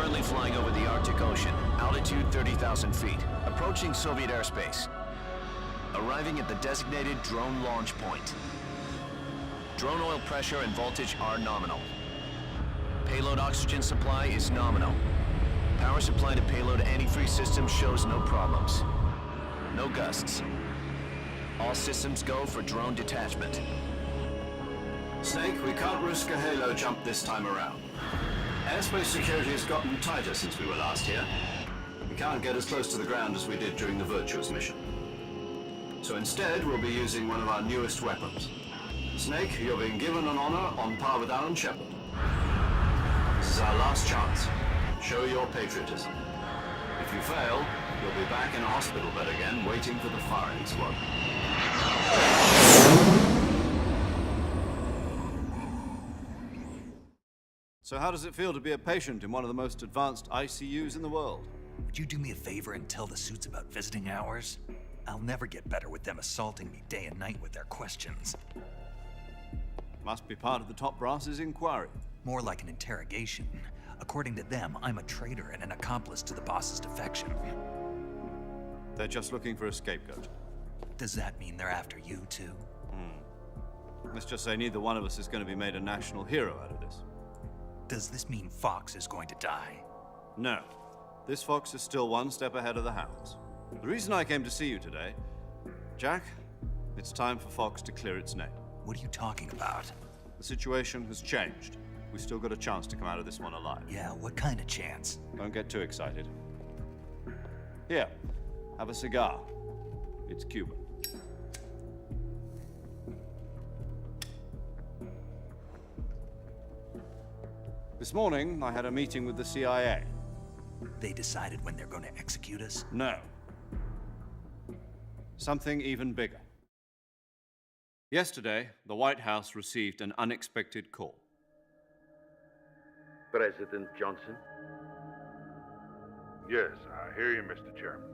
Currently flying over the Arctic Ocean, altitude 30,000 feet, approaching Soviet airspace. Arriving at the designated drone launch point. Drone oil pressure and voltage are nominal. Payload oxygen supply is nominal. Power supply to payload antifreeze system shows no problems. No gusts. All systems go for drone detachment. Snake, we can't risk a halo jump this time around. Airspace security has gotten tighter since we were last here. We can't get as close to the ground as we did during the Virtuous Mission. So instead, we'll be using one of our newest weapons. Snake, you're being given an honor on par with Alan Shepard. This is our last chance. Show your patriotism. If you fail, you'll be back in a hospital bed again, waiting for the firing squad. So how does it feel to be a patient in one of the most advanced ICUs in the world? Would you do me a favor and tell the suits about visiting hours? I'll never get better with them assaulting me day and night with their questions. Must be part of the top brass's inquiry. More like an interrogation. According to them, I'm a traitor and an accomplice to the boss's defection. They're just looking for a scapegoat. Does that mean they're after you, too? Let's just say neither one of us is going to be made a national hero out of this. Does this mean Fox is going to die? No. This fox is still one step ahead of the hounds. The reason I came to see you today, Jack, it's time for Fox to clear its name. What are you talking about? The situation has changed. We've still got a chance to come out of this one alive. Yeah, what kind of chance? Don't get too excited. Here, have a cigar. It's Cuban. This morning, I had a meeting with the CIA. They decided when they're going to execute us? No. Something even bigger. Yesterday, the White House received an unexpected call. President Johnson? Yes, I hear you, Mr. Chairman.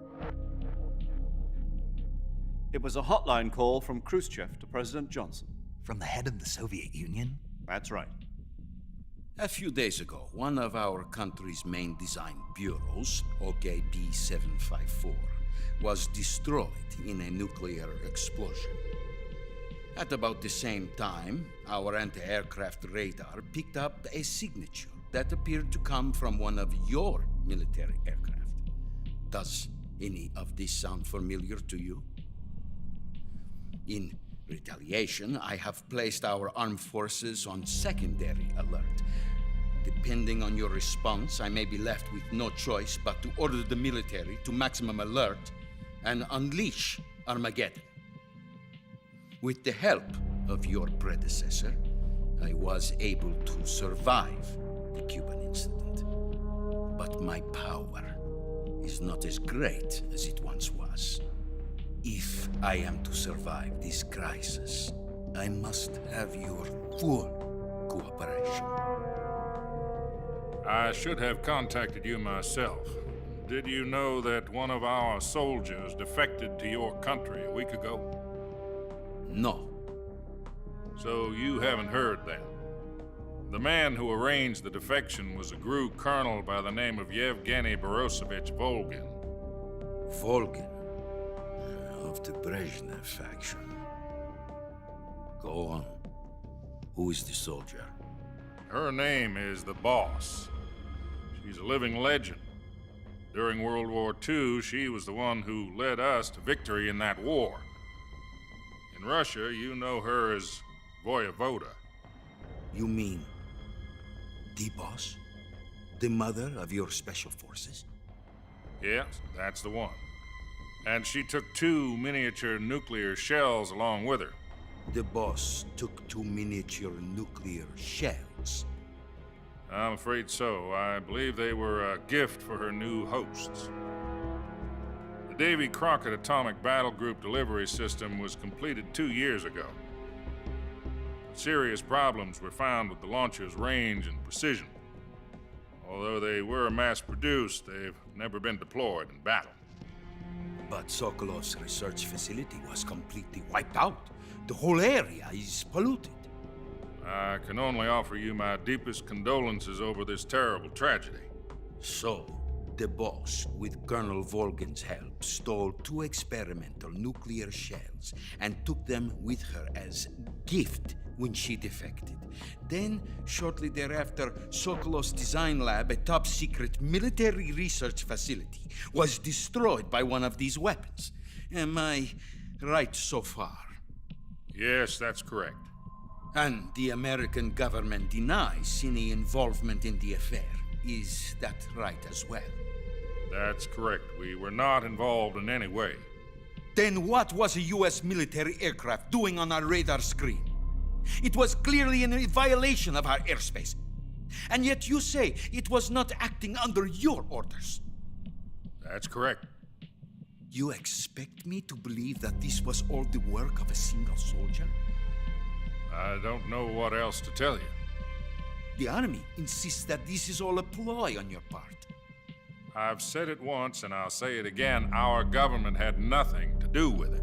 It was a hotline call from Kruschev to President Johnson. From the head of the Soviet Union? That's right. A few days ago, one of our country's main design bureaus, OKB 754, was destroyed in a nuclear explosion. At about the same time, our anti-aircraft radar picked up a signature that appeared to come from one of your military aircraft. Does any of this sound familiar to you? In retaliation, I have placed our armed forces on secondary alert. Depending on your response, I may be left with no choice but to order the military to maximum alert and unleash Armageddon. With the help of your predecessor, I was able to survive the Cuban incident. But my power is not as great as it once was. If I am to survive this crisis, I must have your full cooperation. I should have contacted you myself. Did you know that one of our soldiers defected to your country a week ago? No. So you haven't heard then. The man who arranged the defection was a GRU colonel by the name of Yevgeny Borosovich Volgin. Volgin, of the Brezhnev faction. Go on. Who is the soldier? Her name is the Boss. She's a living legend. During World War II, she was the one who led us to victory in that war. In Russia, you know her as Voyevoda. You mean the boss? The mother of your special forces? Yes, that's the one. And she took 2 miniature nuclear shells along with her. The boss took 2 miniature nuclear shells. I'm afraid so. I believe they were a gift for her new hosts. The Davy Crocket Atomic Battle Group delivery system was completed 2 years ago. Serious problems were found with the launcher's range and precision. Although they were mass-produced, they've never been deployed in battle. But Sokolov's research facility was completely wiped out. The whole area is polluted. I can only offer you my deepest condolences over this terrible tragedy. So, the boss, with Colonel Volgin's help, stole 2 experimental nuclear shells and took them with her as gift when she defected. Then, shortly thereafter, Sokolov's design lab, a top-secret military research facility, was destroyed by one of these weapons. Am I right so far? Yes, that's correct. And the American government denies any involvement in the affair. Is that right as well? That's correct. We were not involved in any way. Then what was a U.S. military aircraft doing on our radar screen? It was clearly in violation of our airspace. And yet you say it was not acting under your orders. That's correct. You expect me to believe that this was all the work of a single soldier? I don't know what else to tell you. The Army insists that this is all a ploy on your part. I've said it once and I'll say it again. Our government had nothing to do with it.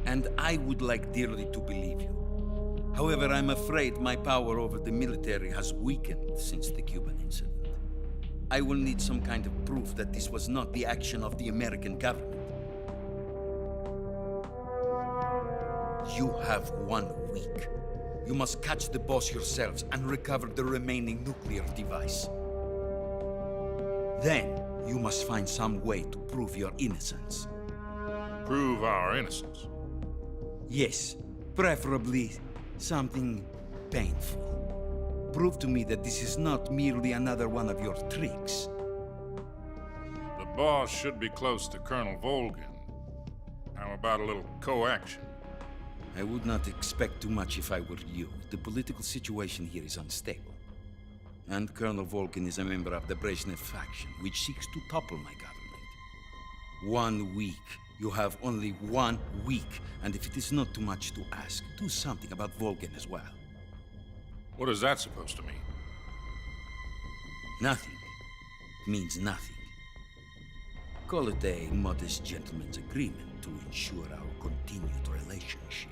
And I would like dearly to believe you. However, I'm afraid my power over the military has weakened since the Cuban incident. I will need some kind of proof that this was not the action of the American government. You have 1 week. You must catch the boss yourselves and recover the remaining nuclear device. Then, you must find some way to prove your innocence. Prove our innocence. Yes, preferably something painful. Prove to me that this is not merely another one of your tricks. The boss should be close to Colonel Volgin. How about a little co-action? I would not expect too much if I were you. The political situation here is unstable. And Colonel Volgin is a member of the Brezhnev faction, which seeks to topple my government. 1 week. You have only 1 week. And if it is not too much to ask, do something about Volgin as well. What is that supposed to mean? Nothing. It means nothing. Call it a modest gentleman's agreement to ensure our continued relationship.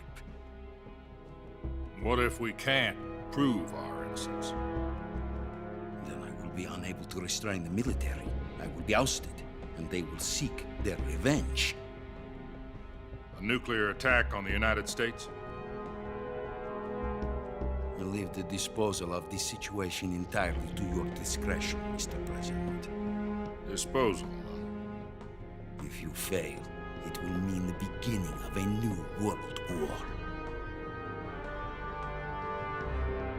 What if we can't prove our innocence? Then I will be unable to restrain the military. I will be ousted, and they will seek their revenge. A nuclear attack on the United States? I leave the disposal of this situation entirely to your discretion, Mr. President. Disposal. If you fail, it will mean the beginning of a new world war.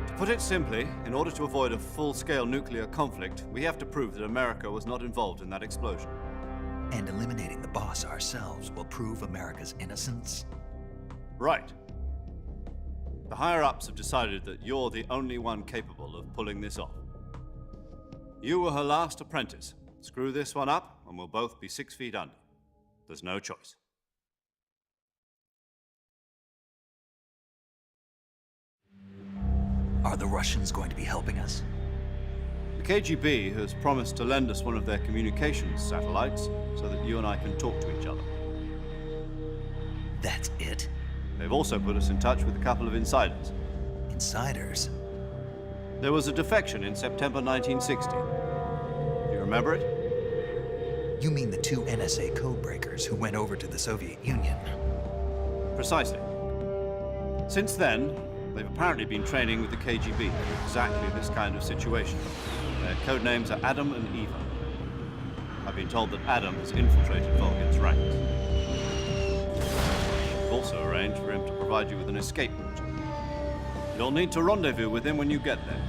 To put it simply, in order to avoid a full-scale nuclear conflict, we have to prove that America was not involved in that explosion. And eliminating the boss ourselves will prove America's innocence? Right. The higher-ups have decided that you're the only one capable of pulling this off. You were her last apprentice. Screw this one up, and we'll both be 6 feet under. There's no choice. Are the Russians going to be helping us? The KGB has promised to lend us one of their communications satellites so that you and I can talk to each other. That's it? They've also put us in touch with a couple of insiders. Insiders? There was a defection in September 1960. Do you remember it? You mean the 2 NSA codebreakers who went over to the Soviet Union? Precisely. Since then, they've apparently been training with the KGB for exactly this kind of situation. Their code names are Adam and Eva. I've been told that Adam has infiltrated Volgin's ranks. We've also arranged for him to provide you with an escape route. You'll need to rendezvous with him when you get there.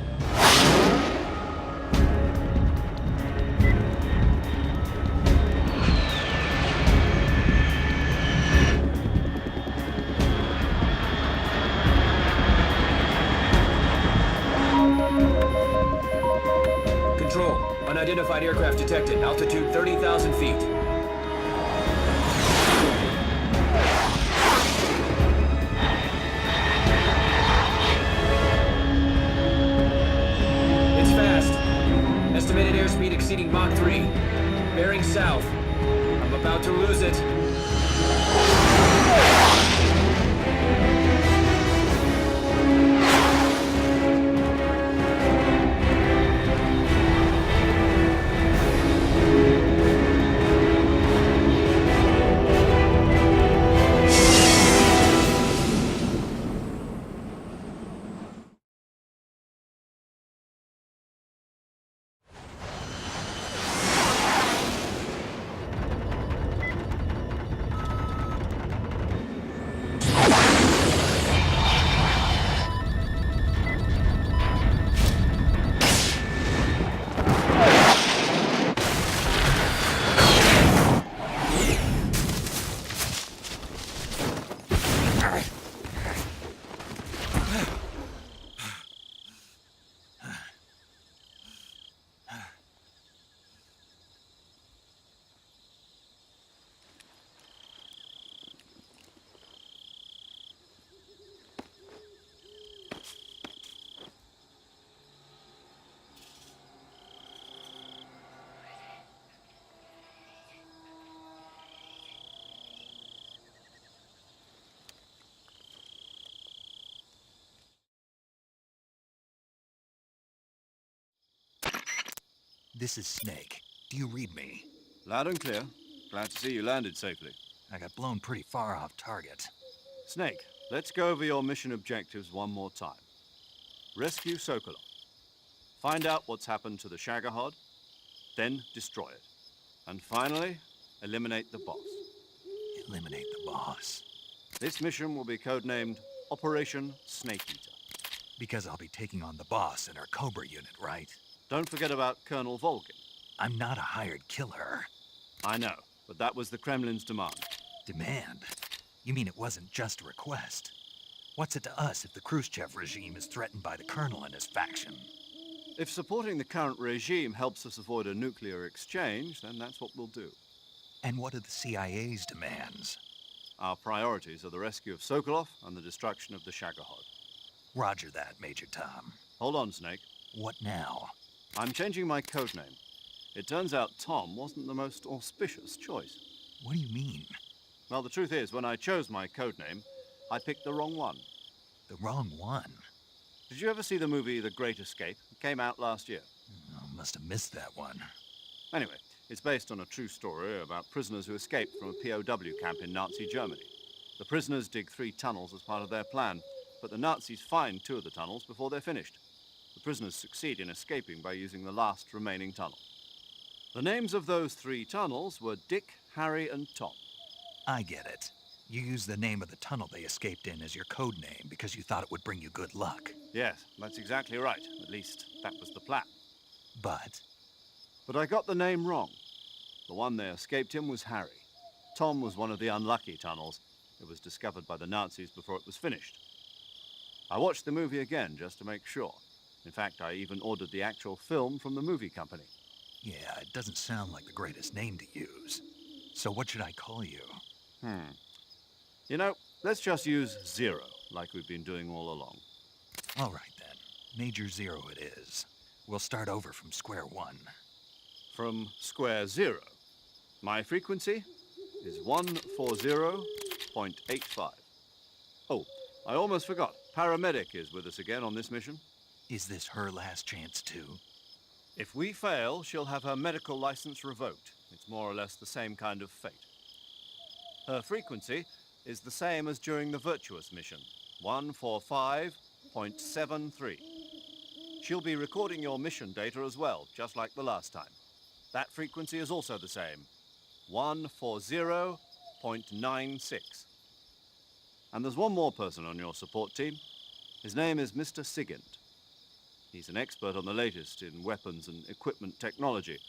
Unidentified aircraft detected. Altitude 30,000 feet. It's fast. Estimated airspeed exceeding Mach 3. Bearing south. I'm about to lose it. This is Snake. Do you read me? Loud and clear. Glad to see you landed safely. I got blown pretty far off target. Snake, let's go over your mission objectives one more time. Rescue Sokolov. Find out what's happened to the Shagohod, then destroy it. And finally, eliminate the boss. Eliminate the boss. This mission will be codenamed Operation Snake Eater. Because I'll be taking on the boss in our Cobra unit, right? Don't forget about Colonel Volgin. I'm not a hired killer. I know, but that was the Kremlin's demand. Demand? You mean it wasn't just a request? What's it to us if the Kruschev regime is threatened by the Colonel and his faction? If supporting the current regime helps us avoid a nuclear exchange, then that's what we'll do. And what are the CIA's demands? Our priorities are the rescue of Sokolov and the destruction of the Shagohod. Roger that, Major Tom. Hold on, Snake. What now? I'm changing my codename. It turns out Tom wasn't the most auspicious choice. What do you mean? Well, the truth is, when I chose my codename, I picked the wrong one. The wrong one? Did you ever see the movie The Great Escape? It came out last year. Oh, must have missed that one. Anyway, it's based on a true story about prisoners who escaped from a POW camp in Nazi Germany. The prisoners dig 3 tunnels as part of their plan, but the Nazis find 2 of the tunnels before they're finished. The prisoners succeed in escaping by using the last remaining tunnel. The names of those 3 tunnels were Dick, Harry, and Tom. I get it. You used the name of the tunnel they escaped in as your code name because you thought it would bring you good luck. Yes, that's exactly right. At least, that was the plan. But But I got the name wrong. The one they escaped in was Harry. Tom was one of the unlucky tunnels. It was discovered by the Nazis before it was finished. I watched the movie again just to make sure. In fact, I even ordered the actual film from the movie company. yeah, it doesn't sound like the greatest name to use. So what should I call you? You know, let's just use Zero, like we've been doing all along. All right then. Major Zero it is. We'll start over from square one. From square 0. My frequency is 140.85. Oh, I almost forgot. Paramedic is with us again on this mission. Is this her last chance too? If we fail, she'll have her medical license revoked. It's more or less the same kind of fate. Her frequency is the same as during the Virtuous Mission, 145.73. She'll be recording your mission data as well, just like the last time. That frequency is also the same, 140.96. And there's one more person on your support team. His name is Mr. Sigint. He's an expert on the latest in weapons and equipment technology.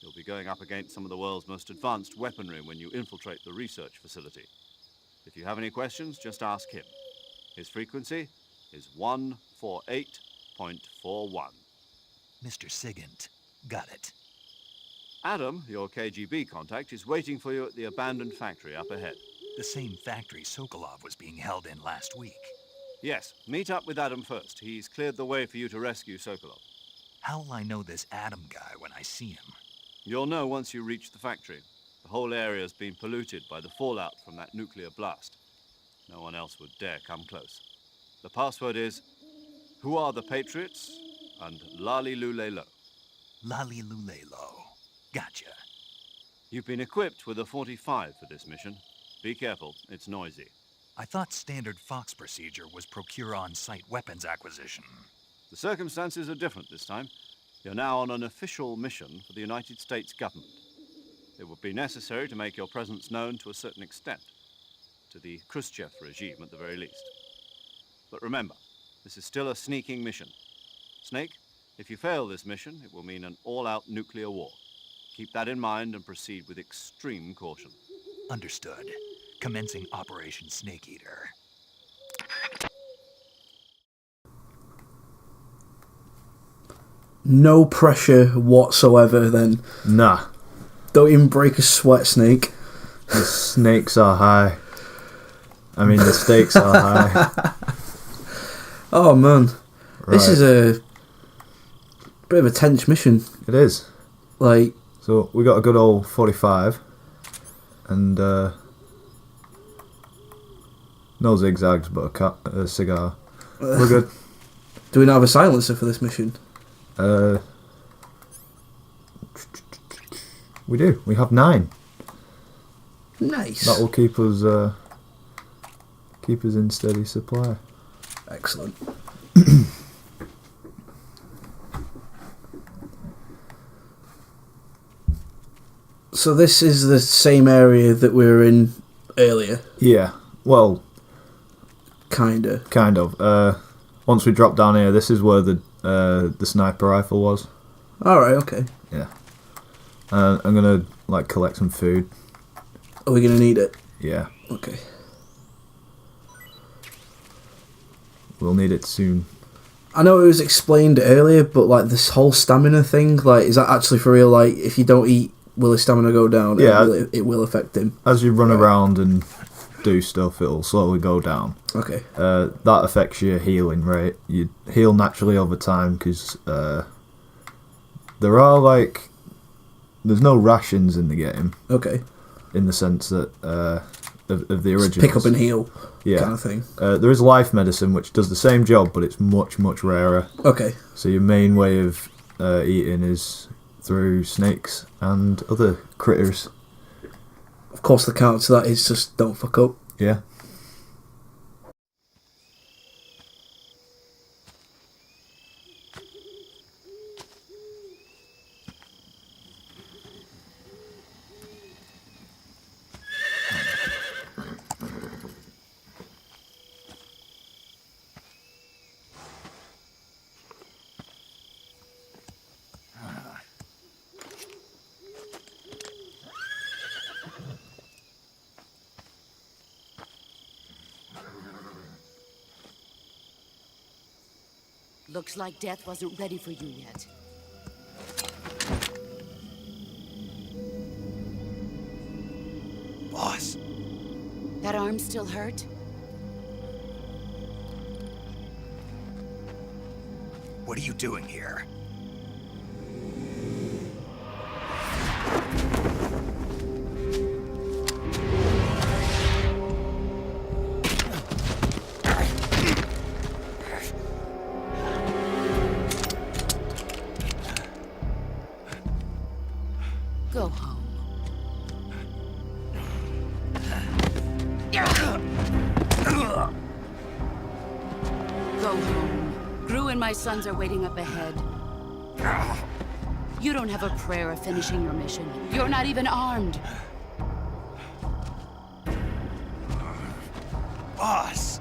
You'll be going up against some of the world's most advanced weaponry when you infiltrate the research facility. If you have any questions, just ask him. His frequency is 148.41. Mr. Sigint. Got it. Adam, your KGB contact, is waiting for you at the abandoned factory up ahead. The same factory Sokolov was being held in last week. Yes, meet up with Adam first. He's cleared the way for you to rescue Sokolov. How'll I know this Adam guy when I see him? You'll know once you reach the factory. The whole area's been polluted by the fallout from that nuclear blast. No one else would dare come close. The password is, "Who are the Patriots?" and "Lali Lule Lo." Lali Lule Lo. Gotcha. You've been equipped with a 45 for this mission. Be careful, it's noisy. I thought standard Fox procedure was procure on-site weapons acquisition. The circumstances are different this time. You're now on an official mission for the United States government. It would be necessary to make your presence known to a certain extent, to the Khrushchev regime at the very least. But remember, this is still a sneaking mission. Snake, if you fail this mission, it will mean an all-out nuclear war. Keep that in mind and proceed with extreme caution. Understood. Commencing Operation Snake Eater. No pressure whatsoever then. Nah, Don't even break a sweat, Snake. the snakes are high. I mean, the stakes are high. Oh man. This Right. is a bit of a tense mission. It is. Like, So we got a good old 45. And, no zigzags, but a cigar. We're good. do we not have a silencer for this mission? We do. We have 9. Nice. That will keep us in steady supply. Excellent. So this is the same area that we were in earlier? Yeah. Well, Kinda. kind of. Once we drop down here, this is where the sniper rifle was. Alright, okay. Yeah. I'm gonna like collect some food. Are we gonna need it? Yeah. Okay. We'll need it soon. I know it was explained earlier, but like this whole stamina thing, like, is that actually for real? Like, if you don't eat, will his stamina go down? Yeah. It will affect him. As you run around and do stuff, it'll slowly go down. Okay. That affects your healing rate. You heal naturally over time because there are like there's no rations in the game. Okay. In the sense that of the original. Just pick up and heal. Yeah. Kind of thing. There is life medicine which does the same job, but it's much rarer. Okay. So your main way of eating is through snakes and other critters. Of course, the counter to that is just don't fuck up. Yeah. Looks like death wasn't ready for you yet. Boss, That arm still hurt? what are you doing here? Go home. Go home. Gru and my sons are waiting up ahead. You don't have a prayer of finishing your mission. You're not even armed. Boss!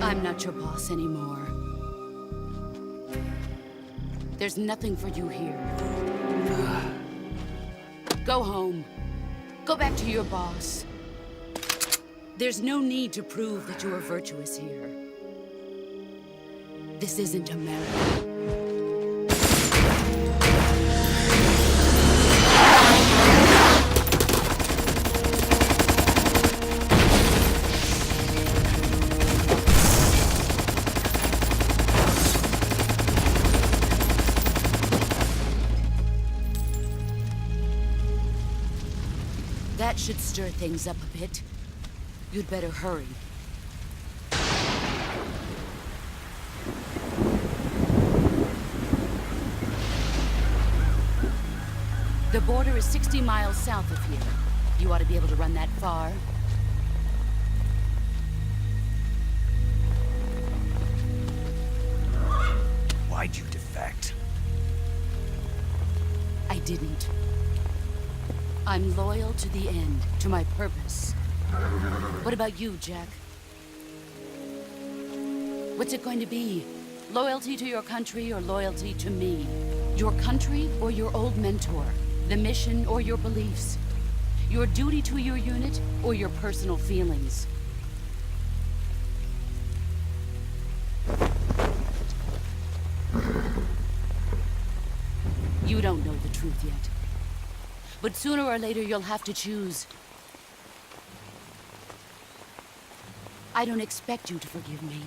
I'm not your boss anymore. There's nothing for you here. Go home. Go back to your boss. There's no need to prove that you are virtuous here. This isn't America. That should stir things up a bit. You'd better hurry. The border is 60 miles south of here. You ought to be able to run that far. Why'd you defect? I didn't. I'm loyal to the end, to my purpose. What about you, Jack? What's it going to be? Loyalty to your country or loyalty to me? Your country or your old mentor? The mission or your beliefs? Your duty to your unit or your personal feelings? You don't know the truth yet. But sooner or later, you'll have to choose. I don't expect you to forgive me.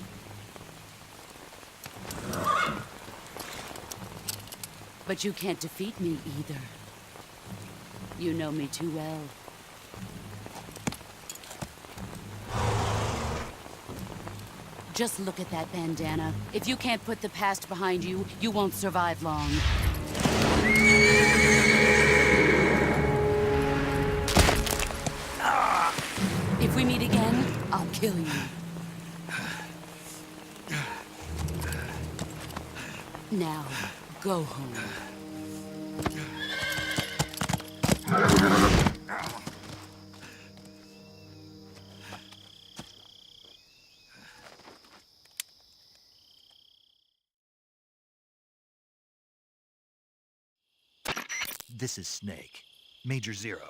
But you can't defeat me either. You know me too well. Just look at that bandana. If you can't put the past behind you, you won't survive long. If we meet again, I'll kill you. Now, go home. This is Snake. Major Zero.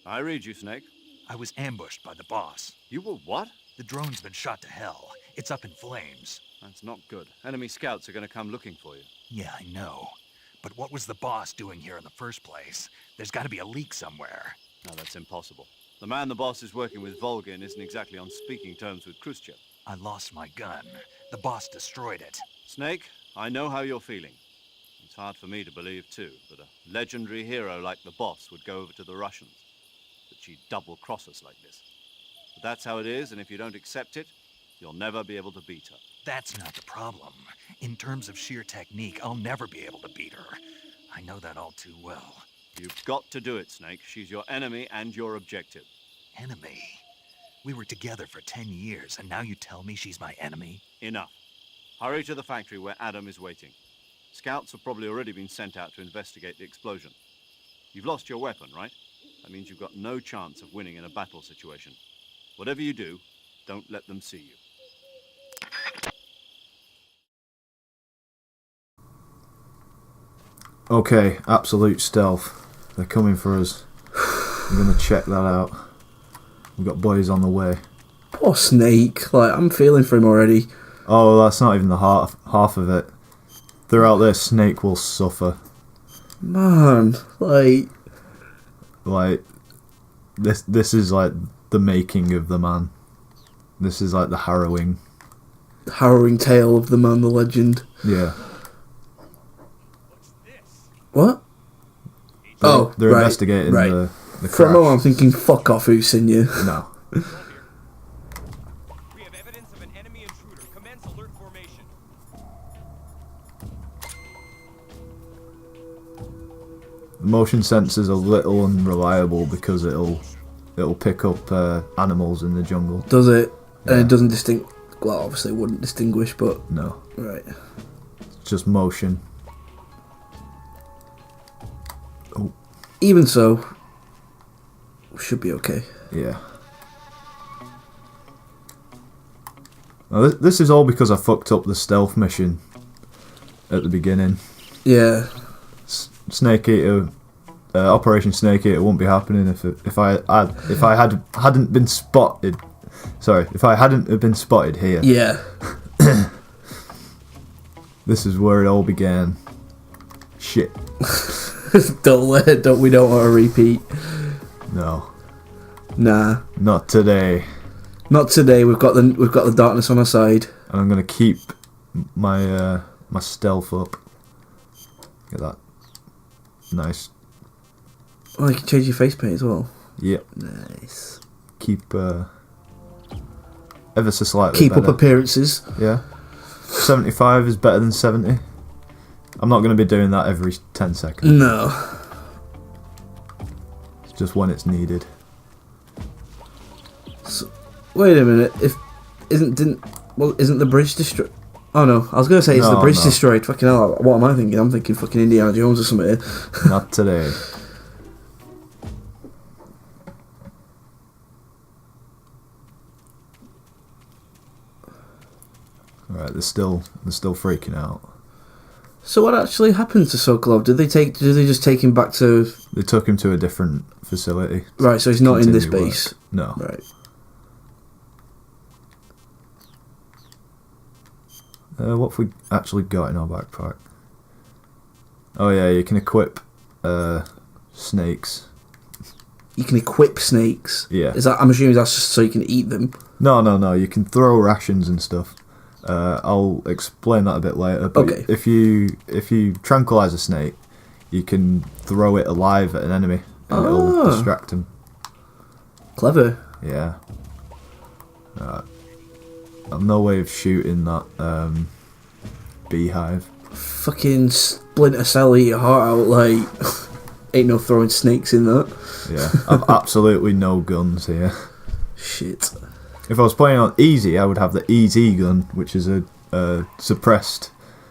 I read you, Snake. I was ambushed by the boss. You were what? The drone's been shot to hell. It's up in flames. That's not good. Enemy scouts are going to come looking for you. Yeah, I know. But what was the boss doing here in the first place? There's got to be a leak somewhere. No, that's impossible. The man the boss is working with, Volgin, isn't exactly on speaking terms with Kruschev. I lost my gun. The boss destroyed it. Snake, I know how you're feeling. It's hard for me to believe, too, that a legendary hero like the boss would go over to the Russians. That she'd double-cross us like this. But that's how it is, and if you don't accept it, you'll never be able to beat her. That's not the problem. In terms of sheer technique, I'll never be able to beat her. I know that all too well. You've got to do it, Snake. She's your enemy and your objective. Enemy? We were together for 10 years, and now you tell me she's my enemy? Enough. Hurry to the factory where Adam is waiting. Scouts have probably already been sent out to investigate the explosion. You've lost your weapon, right? That means you've got no chance of winning in a battle situation. Whatever you do, don't let them see you. Okay, absolute stealth. They're coming for us. I'm gonna check that out. We've got boys on the way. Poor Snake. Like, I'm feeling for him already. Oh, that's not even the half of it. They're out there, Snake will suffer. Man, like this is like the making of the man. This is like the harrowing tale of the man, the legend. Yeah. What? They're right, investigating right. the For a crash. moment, I'm thinking, fuck off, who's seen you? No. We have evidence of an enemy intruder. Commence alert formation. The motion sensor's a little unreliable because it'll pick up animals in the jungle. Does it? Yeah. And it doesn't distinguish. Well, obviously, it wouldn't distinguish, but No. right. It's just motion. Oh, Even so, we should be okay. yeah. Now, this is all because I fucked up the stealth mission at the beginning. Yeah. Snake Eater, Operation Snake Eater wouldn't be happening if I hadn't been spotted. Sorry, if I hadn't have been spotted here. Yeah. This is where it all began. Shit. don't we don't want to repeat. No. Nah. Not today. Not today. We've got the darkness on our side. And I'm gonna keep my my stealth up. Get that. Nice. Oh, you can change your face paint as well. Yep. Nice. Keep ever so slightly Keep better. up appearances. Yeah. 75 is better than 70. I'm not going to be doing that every 10 seconds. No. It's just when it's needed. So, wait a minute. Isn't the bridge destroyed? Oh no, I was going to say, is the bridge destroyed? Fucking hell, what am I thinking? I'm thinking fucking Indiana Jones or something here. Not today. Alright, they're still freaking out. So what actually happened to Sokolov? Did they just take him back to... They took him to a different facility. Right, so he's not in this Continue base. work. No. Right. What have we actually got in our backpack? Oh yeah, you can equip snakes. You can equip snakes? Yeah. I'm assuming that's just so you can eat them? No, you can throw rations and stuff. I'll explain that a bit later. But Okay. if you tranquilize a snake, you can throw it alive at an enemy and it'll distract him. Clever. Yeah. I've no way of shooting that beehive. Fucking splinter cell, eat your heart out. Like, ain't no throwing snakes in that. Yeah, I've absolutely no guns here. Shit. If I was playing on easy, I would have the EZ gun, which is a suppressed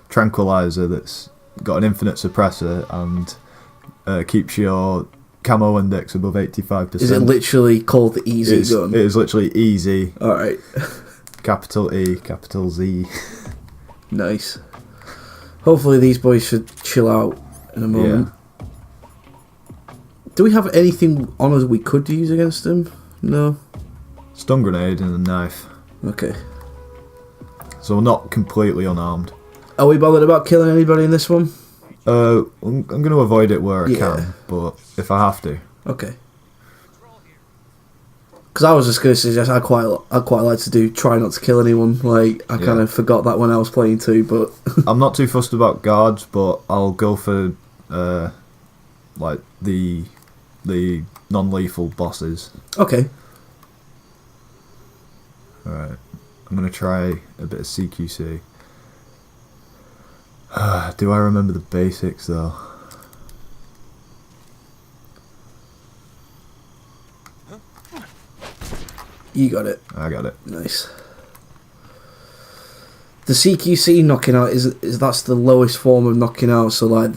tranquilizer that's got an infinite suppressor and keeps your camo index above 85%. Is it literally called the easy gun? It is literally easy. Alright. Capital E, capital Z. Nice. Hopefully these boys should chill out in a moment. Yeah. Do we have anything on us we could use against them? No. Stun grenade and a knife. Okay. So we're not completely unarmed. Are we bothered about killing anybody in this one? I'm going to avoid it where I can, but if I have to. Okay. Because I was just going to suggest I'd quite like to try not to kill anyone. Like, I kind of forgot that when I was playing too, but... I'm not too fussed about guards, but I'll go for, like, the non-lethal bosses. Okay. Alright. I'm going to try a bit of CQC. Do I remember the basics, though? You got it. I got it. Nice. The CQC knocking out is that's the lowest form of knocking out, so like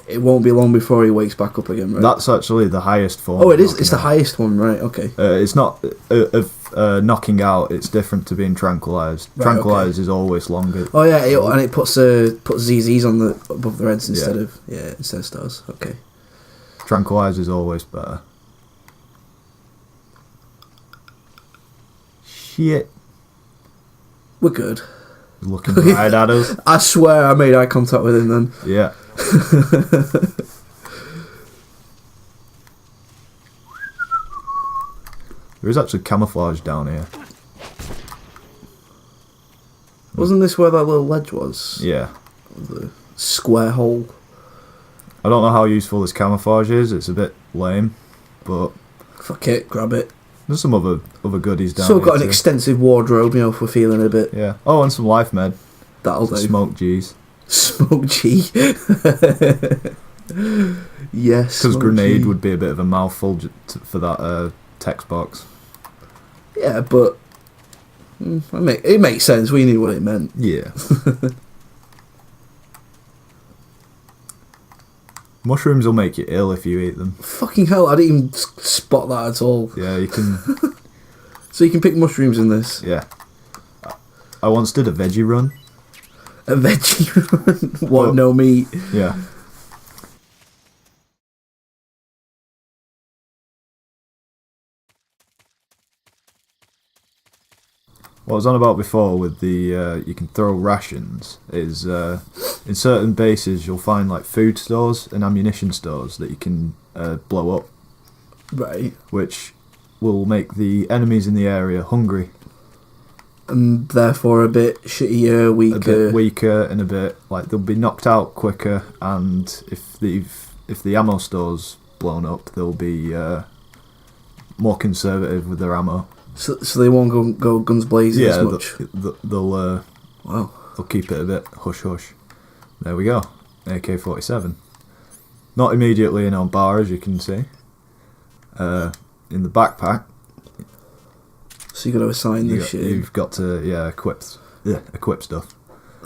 it won't be long before he wakes back up again, right? That's actually the highest form. Oh, it is. It's the highest one, right? Okay. It's not knocking out. It's different to being tranquilized. Right, tranquilized is always longer. Oh yeah, and it puts ZZs on the above their heads instead of stars. Okay. Tranquilized is always better. Shit. We're good. Looking right at us. I swear I made eye contact with him then. Yeah. There is actually camouflage down here. Wasn't this where that little ledge was? Yeah. The square hole. I don't know how useful this camouflage is. It's a bit lame, but... Fuck it, grab it. There's some other goodies down here. So we've got too. An extensive wardrobe, if we're feeling a bit. Yeah. Oh, and some life med. That'll do. Smoke G's. Smoke G. Yes. Because grenade would be a bit of a mouthful for that text box. Yeah, but it makes sense. We knew what it meant. Yeah. Mushrooms will make you ill if you eat them. Fucking hell, I didn't even spot that at all. Yeah, you can... So you can pick mushrooms in this? Yeah. I once did a veggie run. A veggie run? What, no meat? Yeah. What I was on about before with the you can throw rations is in certain bases you'll find like food stores and ammunition stores that you can blow up. Right. Which will make the enemies in the area hungry. And therefore a bit shittier, weaker. A bit weaker and a bit like they'll be knocked out quicker, and if the ammo store's blown up, they'll be more conservative with their ammo. So they won't go guns blazing as much. They'll keep it a bit hush hush. There we go, AK-47. Not immediately in our bar, as you can see. In the backpack. So you got to assign this shit. You've got to equip stuff.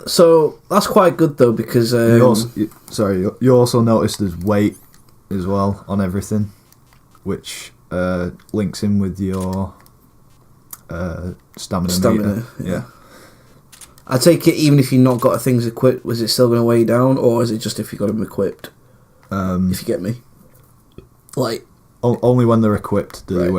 So that's quite good though, because you also noticed there's weight as well on everything, which links in with your stamina meter. Yeah. I take it even if you've not got things equipped, was it still going to weigh you down, or is it just if you got them equipped? If you get me. Like only when they're equipped do they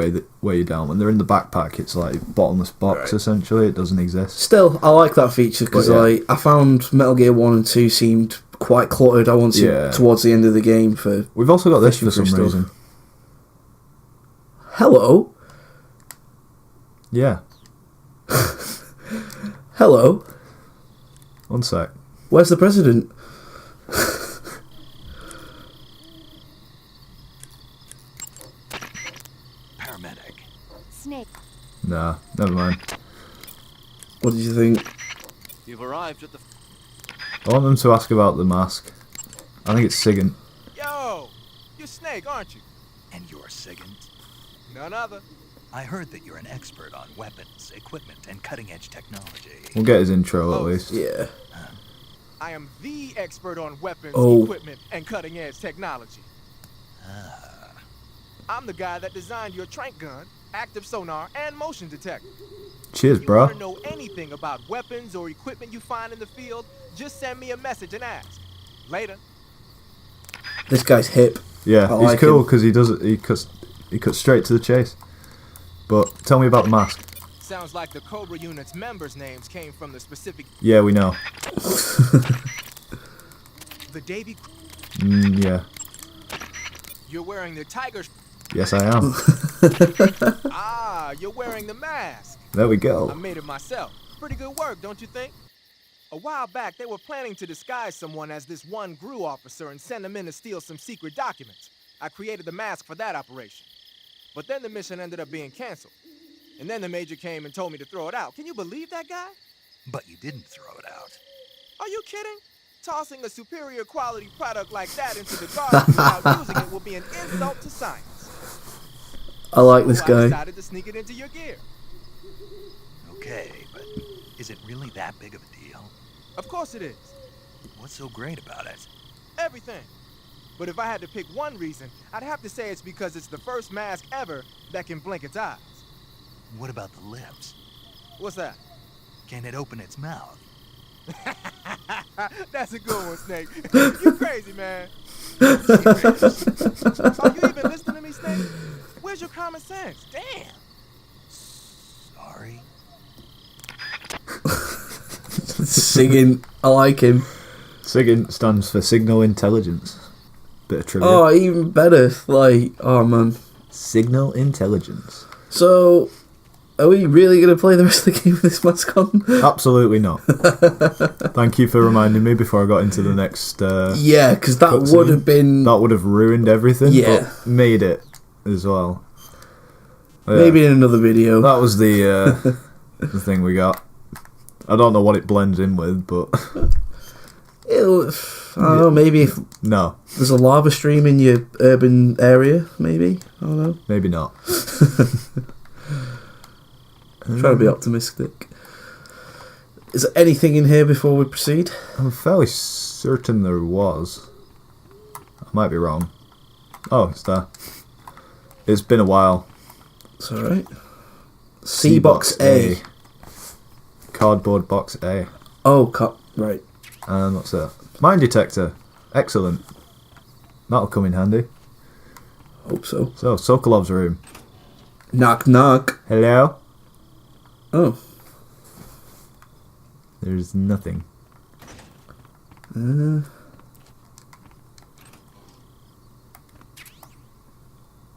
weigh you down. When they're in the backpack, it's like bottomless box essentially. It doesn't exist. Still, I like that feature because I found Metal Gear 1 and 2 seemed quite cluttered. I want to towards the end of the game for. We've also got this for some reason. Hello. Yeah. Hello. One sec. Where's the president? Paramedic. Snake. Nah, never mind. What did you think? You've arrived at the... I want them to ask about the mask. I think it's Sigint. Yo! You're Snake, aren't you? And you're Sigint? None other. I heard that you're an expert on weapons, equipment, and cutting-edge technology. We'll get his intro at least. Yeah. I am the expert on weapons, Oh. equipment, and cutting-edge technology. I'm the guy that designed your trank gun, active sonar, and motion detector. Cheers, You bro. want to know anything about weapons or equipment you find in the field, just send me a message and ask. Later. This guy's hip. Yeah, I he's like cool him. because he cuts straight to the chase. But tell me about the mask. Sounds like the Cobra unit's members' names came from the specific... Yeah, we know. The Davy... Yeah. You're wearing the tiger... Yes, I am. Ah, you're wearing the mask. There we I go. made it myself. Pretty good work, don't you think? A while back, they were planning to disguise someone as this one GRU officer and send them in to steal some secret documents. I created the mask for that operation. But then the mission ended up being canceled. And then the major came and told me to throw it out. Can you believe that guy? But you didn't throw it out. Are you kidding? Tossing a superior quality product like that into the garbage without using it will be an insult to science. I like this So I guy. decided to sneak it into your gear. Okay, but is it really that big of a deal? Of course it is. What's so great about it? Everything. But if I had to pick one reason, I'd have to say it's because it's the first mask ever that can blink its eyes. What about the lips? What's that? Can it open its mouth? That's a good one, Snake. You crazy, man. Are you even listening to me, Snake? Where's your common sense? Damn. Sorry. Singing. I like him. Sigint stands for Signal Intelligence. Bit of trivia. Oh, even better. Like, oh man. Signal Intelligence. So, are we really going to play the rest of the game with this mask on? Absolutely not. Thank you for reminding me before I got into the next... Yeah, because that cutscene. would have been... That would have ruined everything, Yeah. but made it as well. Yeah, Maybe in another video. that was the the thing we got. I don't know what it blends in with, but... It'll, I don't know, maybe if No, there's a lava stream in your urban area, maybe? I don't know. maybe not. Trying to be optimistic. Is there anything in here before we proceed? I'm fairly certain there was. I might be wrong. Oh, it's there. It's been a while. It's alright. C-Box A. Cardboard box A. Oh, right. And what's that? Mine detector. Excellent. That'll come in handy. Hope so. So, Sokolov's room. Knock, knock. Hello? Oh. There's nothing.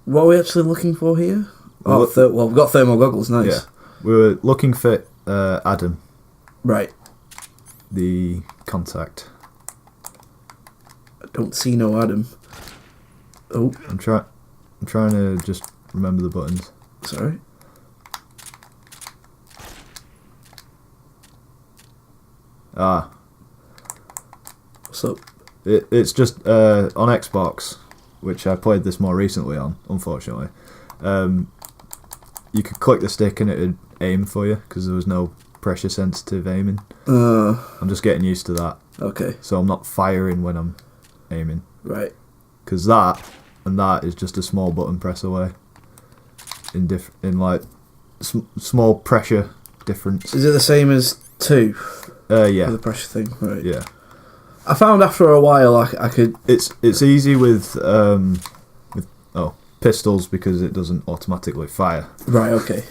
What are we actually looking for here? Oh, well, we've got thermal goggles, nice. Yeah. We were looking for Adam, Right. the contact. I don't see no Adam. Oh, I'm trying to just remember the buttons. sorry. Ah, What's up? it's just on Xbox, which I played this more recently on, unfortunately. You could click the stick and it'd aim for you because there was no pressure sensitive aiming. I'm just getting used to that, Okay, so I'm not firing when I'm aiming. right. Because that and that is just a small button press away. In like small pressure difference. Is it the same as 2? Yeah, For the pressure thing, right. yeah. I found after a while I could... It's easy with pistols because it doesn't automatically fire. Right, okay.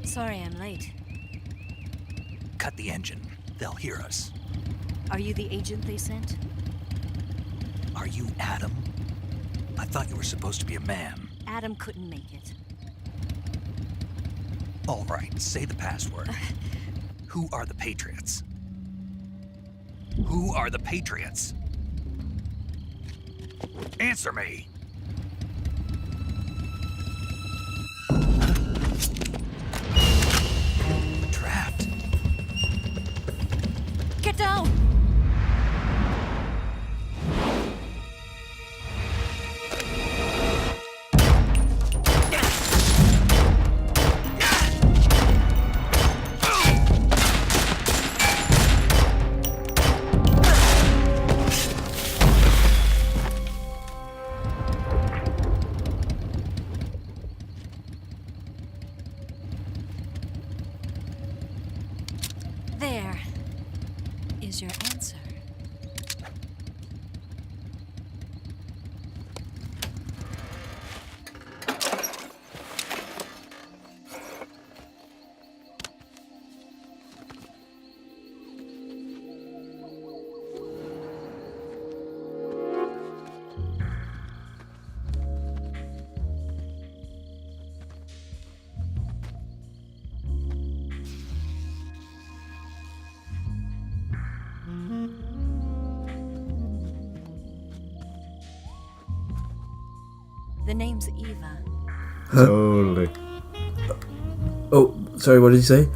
Sorry I'm late. Cut the engine. They'll hear us. Are you the agent they sent? Are you Adam? I thought you were supposed to be a man. Adam couldn't make it. All right, say the password. Who are the Patriots? Who are the Patriots? Answer me! We're trapped. Get down! There is your answer. The name's Eva. Totally. Oh, sorry, what did you say?